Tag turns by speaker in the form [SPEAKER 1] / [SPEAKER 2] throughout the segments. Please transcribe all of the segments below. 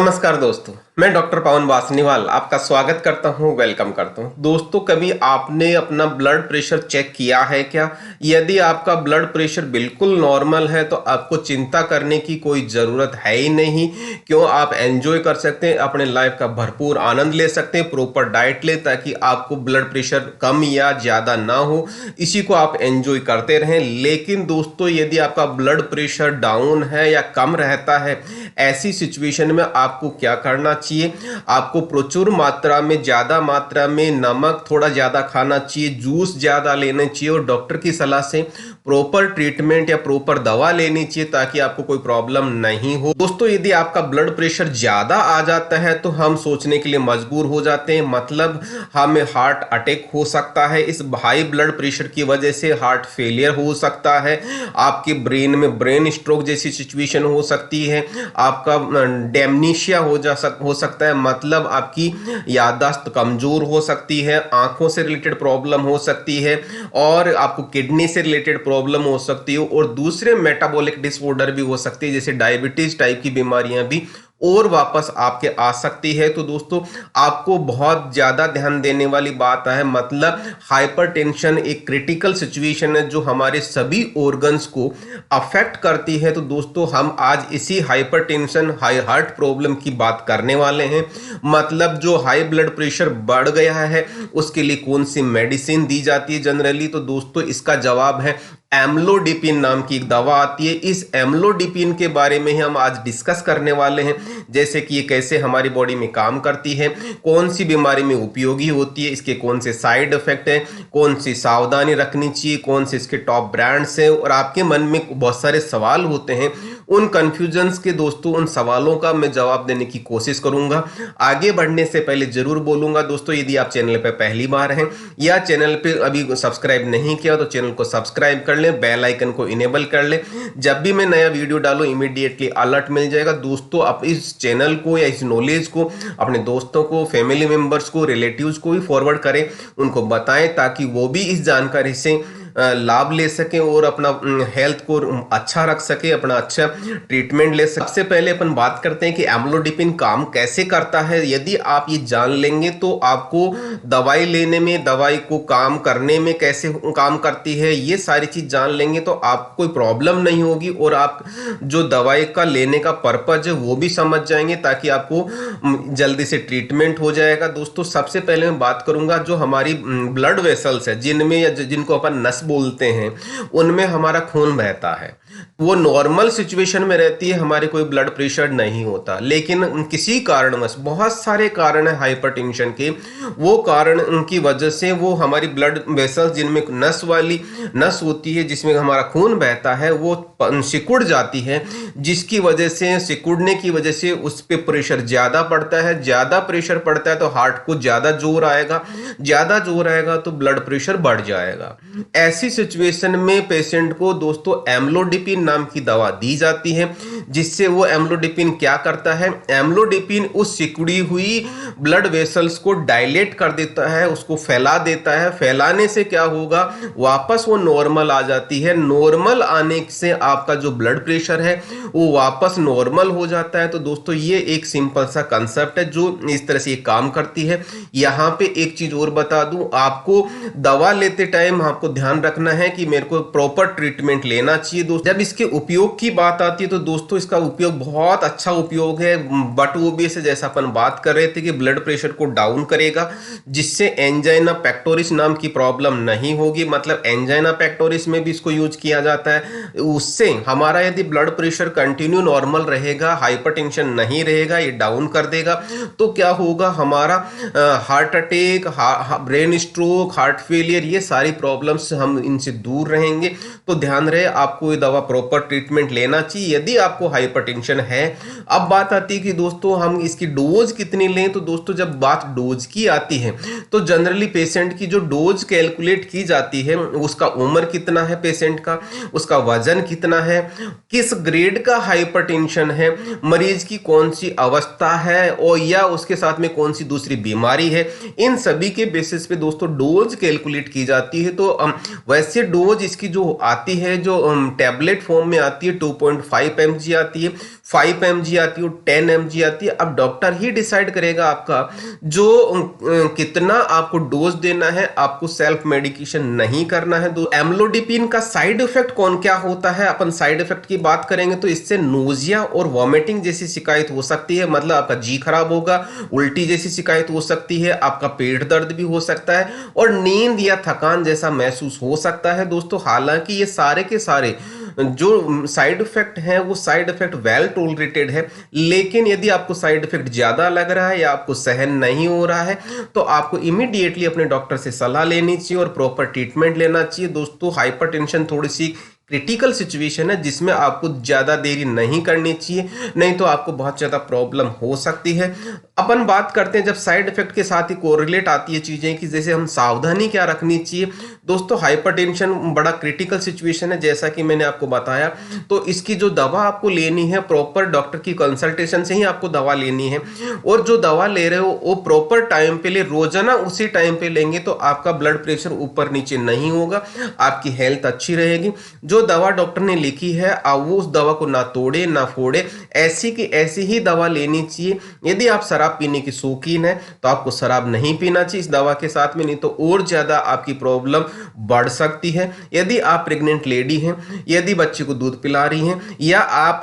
[SPEAKER 1] नमस्कार दोस्तों, मैं डॉक्टर पवन वासनीवाल आपका स्वागत करता हूं, वेलकम करता हूं। दोस्तों, कभी आपने अपना ब्लड प्रेशर चेक किया है क्या? यदि आपका ब्लड प्रेशर बिल्कुल नॉर्मल है तो आपको चिंता करने की कोई ज़रूरत है ही नहीं। क्यों, आप एंजॉय कर सकते हैं, अपने लाइफ का भरपूर आनंद ले सकते हैं, प्रॉपर डाइट ले ताकि आपको ब्लड प्रेशर कम या ज़्यादा ना हो, इसी को आप एंजॉय करते रहें। लेकिन दोस्तों, यदि आपका ब्लड प्रेशर डाउन है या कम रहता है, ऐसी सिचुएशन में आपको क्या करना चाहिए? आपको प्रचुर मात्रा में, ज्यादा मात्रा में नमक थोड़ा ज्यादा खाना चाहिए, जूस ज्यादा लेने चाहिए और डॉक्टर की सलाह से प्रॉपर ट्रीटमेंट या प्रॉपर दवा लेनी चाहिए ताकि आपको कोई प्रॉब्लम नहीं हो। दोस्तों, यदि आपका ब्लड प्रेशर ज्यादा आ जाता है तो हम सोचने के लिए मजबूर हो जाते हैं, मतलब हमें हार्ट अटैक हो सकता है। इस हाई ब्लड प्रेशर की वजह से हार्ट फेलियर हो सकता है, आपके ब्रेन में ब्रेन स्ट्रोक जैसी सिचुएशन हो सकती है, आपका डेमनीशिया हो सकता है, मतलब आपकी याददाश्त कमजोर हो सकती है, आंखों से रिलेटेड प्रॉब्लम हो सकती है और आपको किडनी से रिलेटेड प्रॉब्लम हो सकती है और दूसरे मेटाबॉलिक डिसऑर्डर भी हो सकती है, जैसे डायबिटीज टाइप की बीमारियां भी और वापस आपके आ सकती है। तो दोस्तों, आपको बहुत ज्यादा ध्यान देने वाली बात है, मतलब हाइपरटेंशन एक क्रिटिकल सिचुएशन है जो हमारे सभी ऑर्गन्स को अफेक्ट करती है। तो दोस्तों, हम आज इसी हाइपरटेंशन, हाई हार्ट प्रॉब्लम की बात करने वाले हैं। मतलब जो हाई ब्लड प्रेशर बढ़ गया है उसके लिए कौन सी मेडिसिन दी जाती है जनरली? तो दोस्तों, इसका जवाब है एम्लोडिपिन नाम की एक दवा आती है। इस एम्लोडिपिन के बारे में ही हम आज डिस्कस करने वाले हैं, जैसे कि ये कैसे हमारी बॉडी में काम करती है, कौन सी बीमारी में उपयोगी होती है, इसके कौन से साइड इफेक्ट हैं, कौन सी सावधानी रखनी चाहिए, कौन से इसके टॉप ब्रांड्स हैं। और आपके मन में बहुत सारे सवाल होते हैं, उन कंफ्यूजन्स के दोस्तों, उन सवालों का मैं जवाब देने की कोशिश करूंगा। आगे बढ़ने से पहले जरूर बोलूंगा दोस्तों, यदि आप चैनल पर पहली बार हैं या चैनल पे अभी सब्सक्राइब नहीं किया तो चैनल को सब्सक्राइब कर लें, बेल आइकन को इनेबल कर लें। जब भी मैं नया वीडियो डालूं इमीडिएटली अलर्ट मिल जाएगा। दोस्तों, आप इस चैनल को या इस नॉलेज को अपने दोस्तों को, फैमिली मेंबर्स को, रिलेटिव्स को भी फॉरवर्ड करें, उनको बताएं ताकि वो भी इस जानकारी से लाभ ले सकें और अपना हेल्थ को अच्छा रख सके, अपना अच्छा ट्रीटमेंट ले सके। सबसे पहले अपन बात करते हैं कि एम्लोडिपिन काम कैसे करता है। यदि आप ये जान लेंगे तो आपको दवाई लेने में, दवाई को काम करने में, कैसे काम करती है, ये सारी चीज जान लेंगे तो आपको कोई प्रॉब्लम नहीं होगी और आप जो दवाई का लेने का पर्पज है वो भी समझ जाएंगे ताकि आपको जल्दी से ट्रीटमेंट हो जाएगा। दोस्तों, सबसे पहले मैं बात करूंगा जो हमारी ब्लड वेसल्स है, जिनमें या जिनको अपन नस बोलते हैं, उनमें हमारा खून बहता है। वो नॉर्मल सिचुएशन में रहती है, हमारे कोई ब्लड प्रेशर नहीं होता, लेकिन किसी कारणवश, बहुत सारे कारण है हाइपरटेंशन के, वो कारण उनकी वजह से वो हमारी ब्लड वेसल्स, जिनमें नस वाली नस होती है जिसमें हमारा खून बहता है, वो सिकुड़ जाती है, जिसकी वजह से, सिकुड़ने की वजह से उस पर प्रेशर ज्यादा पड़ता है। ज्यादा प्रेशर पड़ता है तो हार्ट को ज्यादा जोर आएगा, ज्यादा जोर आएगा तो ब्लड प्रेशर बढ़ जाएगा। ऐसी सिचुएशन में पेशेंट को दोस्तों एम्लोडिपिन नाम की दवा दी जाती है, जिससे वो एम्लोडिपिन क्या करता है, एम्लोडिपिन उस सिकुड़ी हुई ब्लड वेसल्स को डायलेट कर देता है, उसको फैला देता है। फैलाने से क्या होगा, वापस वो नॉर्मल आ जाती है। नॉर्मल आने से आपका जो ब्लड प्रेशर है वो वापस नॉर्मल हो जाता है। तो दोस्तों, ये एक सिंपल सा कंसेप्ट है जो इस तरह से ये काम करती है। यहां पे एक चीज और बता दूं, आपको दवा लेते टाइम आपको ध्यान रखना है कि मेरे को प्रॉपर ट्रीटमेंट लेना चाहिए। दोस्तों, जब इसके उपयोग की बात आती है तो दोस्तों इसका उपयोग बहुत अच्छा उपयोग है, बट वो भी जैसा अपन बात कर रहे थे कि ब्लड प्रेशर को डाउन करेगा, जिससे एंजाइना पेक्टोरिस नाम की प्रॉब्लम नहीं होगी। मतलब एंजाइना पेक्टोरिस में भी इसको यूज किया जाता है। उससे हमारा यदि ब्लड प्रेशर कंटिन्यू नॉर्मल रहेगा, हाइपरटेंशन नहीं रहेगा, ये डाउन कर देगा, तो क्या होगा, हमारा heart attack, brain stroke, heart failure, ये सारी प्रॉब्लम्स हम इनसे दूर रहेंगे। तो ध्यान रहे, आपको ये दवा प्रॉपर ट्रीटमेंट लेना चाहिए यदि आपको हाइपरटेंशन है। अब बात आती है कि दोस्तों हम इसकी डोज कितनी लें। तो दोस्तों, जब बात डोज की आती है तो जनरली पेशेंट की जो डोज कैलकुलेट की जाती है, उसका उम्र कितना है पेशेंट का, उसका वजन कितना है, किस ग्रेड का हाइपरटेंशन है, मरीज की कौन सी अवस्था है और या उसके साथ में कौन सी दूसरी बीमारी है, इन सभी के बेसिस पे दोस्तों डोज कैलकुलेट की जाती है। तो वैसे डोज इसकी जो आती है, जो टैबलेट फॉर्म फॉर्म में आती है, 2.5 mg आती है, 5 mg आती है, 10 mg आती है। अब डॉक्टर ही डिसाइड करेगा आपका जो कितना आपको डोज देना है, आपको सेल्फ मेडिकेशन नहीं करना है। एम्लोडिपिन का साइड इफेक्ट कौन क्या होता है, अपन साइड इफेक्ट की बात करेंगे तो इससे नोजिया और वॉमिटिंग जैसी शिकायत हो सकती है, मतलब आपका जी खराब होगा, उल्टी जैसी शिकायत हो सकती है, आपका पेट दर्द भी हो सकता है और नींद या थकान जैसा महसूस हो सकता है दोस्तों। हालांकि ये सारे के सारे जो साइड इफेक्ट हैं वो साइड इफेक्ट वेल टॉलरेटेड है, लेकिन यदि आपको साइड इफेक्ट ज्यादा लग रहा है या आपको सहन नहीं हो रहा है तो आपको इमीडिएटली अपने डॉक्टर से सलाह लेनी चाहिए और प्रॉपर ट्रीटमेंट लेना चाहिए दोस्तों। हाइपरटेंशन थोड़ी सी क्रिटिकल सिचुएशन है जिसमें आपको ज्यादा देरी नहीं करनी चाहिए, नहीं तो आपको बहुत ज्यादा प्रॉब्लम हो सकती है। अपन बात करते हैं जब साइड इफेक्ट के साथ ही कोरिलेट आती है चीजें कि जैसे हम सावधानी क्या रखनी चाहिए दोस्तों। हाइपरटेंशन बड़ा क्रिटिकल सिचुएशन है जैसा कि मैंने आपको बताया, तो इसकी जो दवा आपको लेनी है प्रॉपर डॉक्टर की कंसल्टेशन से ही आपको दवा लेनी है, और जो दवा ले रहे हो वो प्रॉपर टाइम पे ले, रोजाना उसी टाइम पे लेंगे तो आपका ब्लड प्रेशर ऊपर नीचे नहीं होगा, आपकी हेल्थ अच्छी रहेगी। जो दवा डॉक्टर ने लिखी है आप वो उस दवा को ना तोड़े ना फोड़े, ऐसी की ऐसी ही दवा लेनी चाहिए। यदि आप शराब पीने की शौकीन है तो आपको शराब नहीं पीना चाहिए इस दवा के साथ में, नहीं तो और ज्यादा आपकी प्रॉब्लम बढ़ सकती है। यदि आप प्रेग्नेंट लेडी हैं, यदि बच्चे को दूध पिला रही हैं, या आप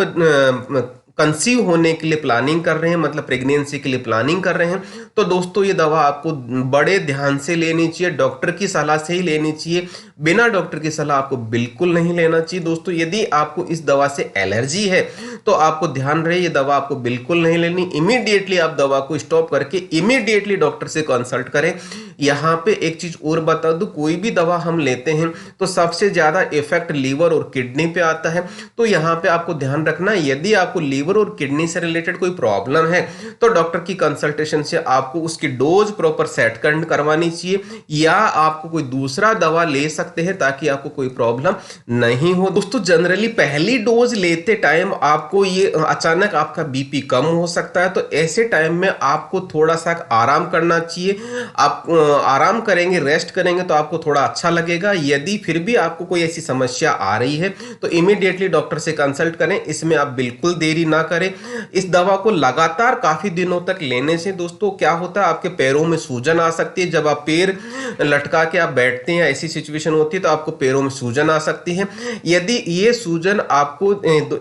[SPEAKER 1] कंसीव होने के लिए प्लानिंग कर रहे हैं, मतलब प्रेगनेंसी के लिए प्लानिंग कर रहे हैं, तो दोस्तों ये दवा आपको बड़े ध्यान से लेनी चाहिए, डॉक्टर की सलाह से ही लेनी चाहिए। बिना डॉक्टर की सलाह आपको बिल्कुल नहीं लेना चाहिए दोस्तों। यदि आपको इस दवा से एलर्जी है तो आपको ध्यान रहे ये दवा आपको बिल्कुल नहीं लेनी। इमीडिएटली आप दवा को स्टॉप करके इमीडिएटली डॉक्टर से कंसल्ट करें। यहाँ पे एक चीज और बता दूं, कोई भी दवा हम लेते हैं तो सबसे ज्यादा इफेक्ट लीवर और किडनी पे आता है, तो यहाँ पे आपको ध्यान रखना यदि आपको लीवर और किडनी से रिलेटेड कोई प्रॉब्लम है तो डॉक्टर की कंसल्टेशन से आपको उसकी डोज प्रॉपर सेट करवानी चाहिए, या आपको कोई दूसरा दवा ले सकते हैं ताकि आपको कोई प्रॉब्लम नहीं हो। दोस्तों जनरली पहली डोज लेते टाइम आपको ये अचानक आपका बीपी कम हो सकता है, तो ऐसे टाइम में आपको थोड़ा सा आराम करना चाहिए। आप आराम करेंगे, रेस्ट करेंगे तो आपको थोड़ा अच्छा लगेगा। यदि फिर भी आपको कोई ऐसी समस्या आ रही है तो इमीडिएटली डॉक्टर से कंसल्ट करें, इसमें आप बिल्कुल देरी ना करें। इस दवा को लगातार काफी दिनों तक लेने से दोस्तों क्या होता है, आपके पैरों में सूजन आ सकती है। जब आप पैर लटका के आप बैठते हैं, ऐसी सिचुएशन होती है तो आपको पैरों में सूजन आ सकती है। यदि ये सूजन आपको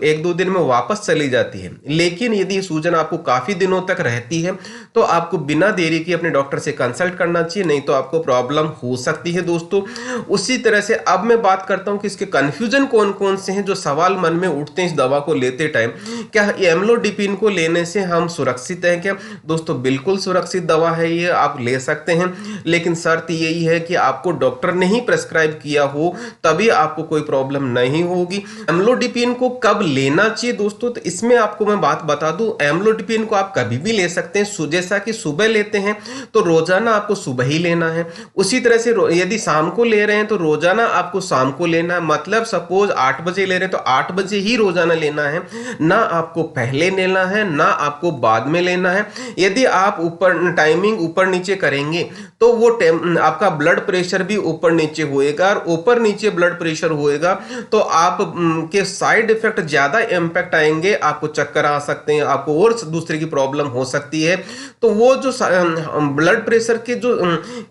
[SPEAKER 1] एक दो दिन में वापस चली जाती है, लेकिन यदि ये सूजन आपको काफी दिनों तक रहती है तो आपको बिना देरी के अपने डॉक्टर से कंसल्ट करना चाहिए, नहीं तो आपको प्रॉब्लम हो सकती है दोस्तों। उसी तरह से अब मैं बात करता हूं कि इसके कंफ्यूजन कौन कौन से हैं, जो सवाल मन में उठते हैं इस दवा को लेते टाइम। क्या एम्लोडिपिन को लेने से हम सुरक्षित हैं क्या? दोस्तों बिल्कुल सुरक्षित दवा है ये, आप ले सकते हैं, लेकिन शर्त यही है कि आपको डॉक्टर ने ही प्रेस्क्राइब किया हो, तभी आपको कोई प्रॉब्लम नहीं होगी। एम्लोडिपिन को कब लेना चाहिए दोस्तों, तो इसमें आपको मैं बात बता दूं, एम्लोडिपिन को आप कभी भी ले सकते हैं। जैसा कि सुबह लेते हैं तो रोजाना आपको सुबह ही लेना है, उसी तरह से यदि शाम को ले रहे हैं तो रोजाना आपको शाम को लेना है। मतलब सपोज 8 बजे ले रहे हैं तो 8 बजे ही रोजाना लेना है, ना आपको पहले लेना है ना आपको बाद में लेना है। यदि आप ऊपर टाइमिंग ऊपर नीचे करेंगे तो वो आपका ब्लड प्रेशर भी ऊपर नीचे होएगा, और ऊपर नीचे ब्लड प्रेशर होएगा तो आप के साइड इफेक्ट ज्यादा इंपैक्ट आएंगे, आपको चक्कर आ सकते हैं, आपको और दूसरे की प्रॉब्लम हो सकती है। तो वो जो ब्लड प्रेशर के जो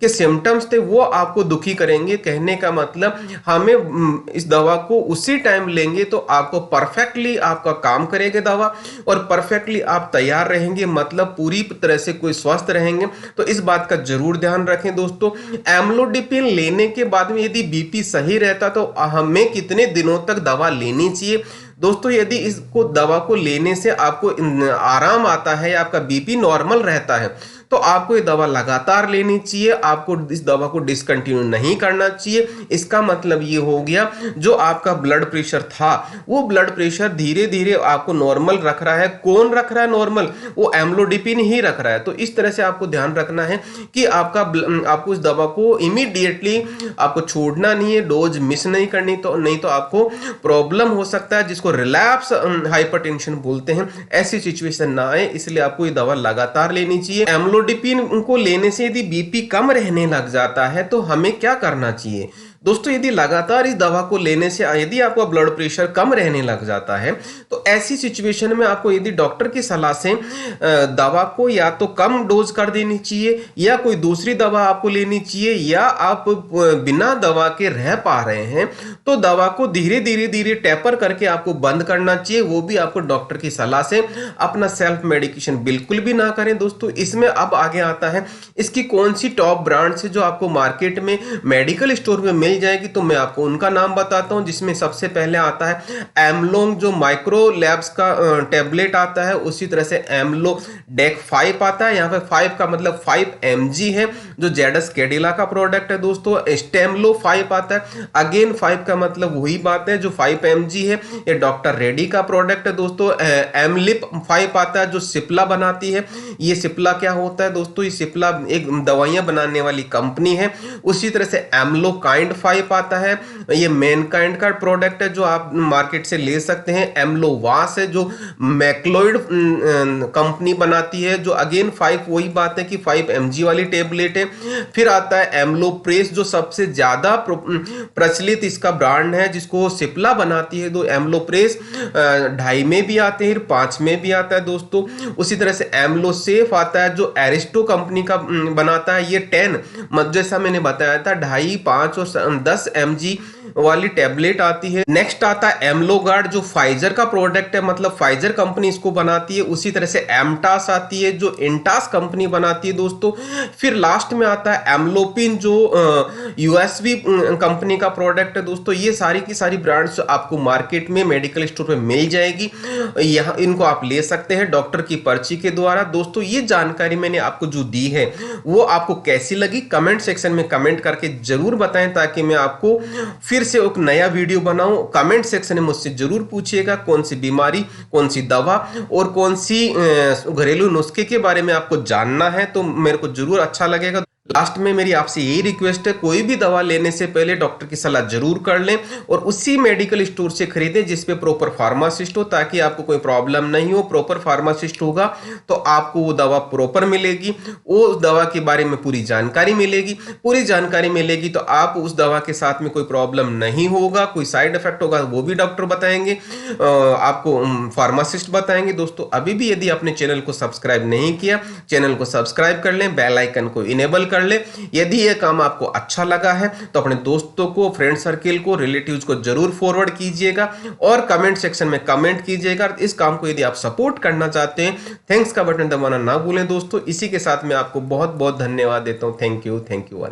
[SPEAKER 1] के सिम्टम्स थे वो आपको दुखी करेंगे। कहने का मतलब हमें इस दवा को उसी टाइम लेंगे तो आपको परफेक्टली आपका काम करेगी दवा, और परफेक्टली आप तैयार रहेंगे, मतलब पूरी तरह से कोई स्वस्थ रहेंगे। तो इस बात का जरूर ध्यान रखें दोस्तों। एम्लोडिपिन लेने के बाद में यदि बीपी सही रहता तो हमें कितने दिनों तक दवा लेनी चाहिए दोस्तों? यदि इसको दवा को लेने से आपको आराम आता है या आपका बीपी नॉर्मल रहता है तो आपको ये दवा लगातार लेनी चाहिए, आपको इस दवा को डिसकंटिन्यू नहीं करना चाहिए। इसका मतलब ये हो गया जो आपका ब्लड प्रेशर था वो ब्लड प्रेशर धीरे धीरे आपको नॉर्मल रख रहा है। कौन रख रहा है नॉर्मल? वो एम्लोडिपिन ही रख रहा है। तो इस तरह से आपको ध्यान रखना है कि आपको इस दवा को इमीडिएटली आपको छोड़ना नहीं है, डोज मिस नहीं करनी, तो नहीं तो आपको प्रॉब्लम हो सकता है जिसको रिलैप्स हाइपरटेंशन बोलते हैं। ऐसी सिचुएशन ना आए इसलिए आपको ये दवा लगातार लेनी चाहिए। एम्लोडिपिन को लेने से यदि बीपी कम रहने लग जाता है तो हमें क्या करना चाहिए दोस्तों यदि लगातार इस दवा को लेने से यदि आपका ब्लड प्रेशर कम रहने लग जाता है तो ऐसी सिचुएशन में आपको यदि डॉक्टर की सलाह से दवा को या तो कम डोज कर देनी चाहिए या कोई दूसरी दवा आपको लेनी चाहिए, या आप बिना दवा के रह पा रहे हैं तो दवा को धीरे धीरे धीरे टेपर करके आपको बंद करना चाहिए, वो भी आपको डॉक्टर की सलाह से। अपना सेल्फ मेडिकेशन बिल्कुल भी ना करें दोस्तों। इसमें अब आगे आता है इसकी कौन सी टॉप ब्रांड से जो आपको मार्केट में मेडिकल स्टोर में मिल जाएगी, तो मैं आपको उनका नाम बताता हूं, जिसमें सबसे पहले आता है एमलोंग जो माइक्रो लैब्स का टेबलेट आता है, उसी तरह से एमलो डेक 5 आता है, यहाँ पे 5 का मतलब 5 mg है जो जेडस कैडिला का प्रोडक्ट है दोस्तों। स्टेमलो 5 आता है, अगेन 5 का मतलब वही बात है जो 5 mg है, ये डॉक्टर रेड्डी का प्रोडक्ट है दोस्तों। एमलिप 5 आता है जो सिप्ला बनाती है। ये सिप्ला क्या होता है दोस्तों, ये सिप्ला एक दवाइयां बनाने वाली कंपनी है। उसी तरह से एमलोकाइंड 5 आता है, ये मैनकाइंड का प्रोडक्ट है जो आप मार्केट से ले सकते हैं। एमलोवास है जो मैक्लोइड कंपनी बनाती है, जो अगेन 5 वही बात है कि 5 mg वाली टेबलेट है। फिर आता है एमलोप्रेस जो सबसे ज्यादा प्रचलित इसका ब्रांड है, जिसको सिप्ला बनाती है। दो एमलोप्रेस 2.5 में भी आते हैं, 5 में भी आता है दोस्तों। उसी तरह से एमलोसेफ आता है जो एरिस्टो कंपनी का बनाता है, ये 10 जैसा मैंने बताया था 2.5, 5 और 10 mg वाली टेबलेट आती है। नेक्स्ट आता है एमलोगार्ड जो फाइजर का प्रोडक्ट है, मतलब फाइजर कंपनी इसको बनाती है। उसी तरह से एमटास आती है जो इंटास कंपनी बनाती है दोस्तों। फिर लास्ट में आता है एमलोपिन जो यूएसवी कंपनी का प्रोडक्ट है दोस्तों। ये सारी की सारी ब्रांड्स आपको मार्केट में मेडिकल स्टोर पे मिल जाएगी, यहाँ इनको आप ले सकते हैं डॉक्टर की पर्ची के द्वारा। दोस्तों ये जानकारी मैंने आपको जो दी है वो आपको कैसी लगी कमेंट सेक्शन में कमेंट करके जरूर बताएं, ताकि मैं आपको फिर से एक नया वीडियो बनाऊं। कमेंट सेक्शन में मुझसे जरूर पूछिएगा कौन सी बीमारी, कौन सी दवा और कौन सी घरेलू नुस्खे के बारे में आपको जानना है, तो मेरे को जरूर अच्छा लगेगा। लास्ट में मेरी आपसे यही रिक्वेस्ट है, कोई भी दवा लेने से पहले डॉक्टर की सलाह जरूर कर लें और उसी मेडिकल स्टोर से खरीदें जिसपे प्रॉपर फार्मासिस्ट हो, ताकि आपको कोई प्रॉब्लम नहीं हो। प्रॉपर फार्मासिस्ट होगा तो आपको वो दवा प्रॉपर मिलेगी, वो दवा के बारे में पूरी जानकारी मिलेगी। पूरी जानकारी मिलेगी तो आप उस दवा के साथ में कोई प्रॉब्लम नहीं होगा, कोई साइड इफेक्ट होगा वो भी डॉक्टर बताएंगे, आपको फार्मासिस्ट बताएंगे। दोस्तों अभी भी यदि आपने चैनल को सब्सक्राइब नहीं किया, चैनल को सब्सक्राइब कर लें, बेल आइकन को इनेबल कर ले। यदि यह काम आपको अच्छा लगा है तो अपने दोस्तों को, फ्रेंड सर्किल को, रिलेटिव्स को जरूर फॉरवर्ड कीजिएगा और कमेंट सेक्शन में कमेंट कीजिएगा। इस काम को यदि आप सपोर्ट करना चाहते हैं, थैंक्स का बटन दबाना ना भूलें दोस्तों। इसी के साथ मैं आपको बहुत बहुत धन्यवाद देता हूं। Thank you once.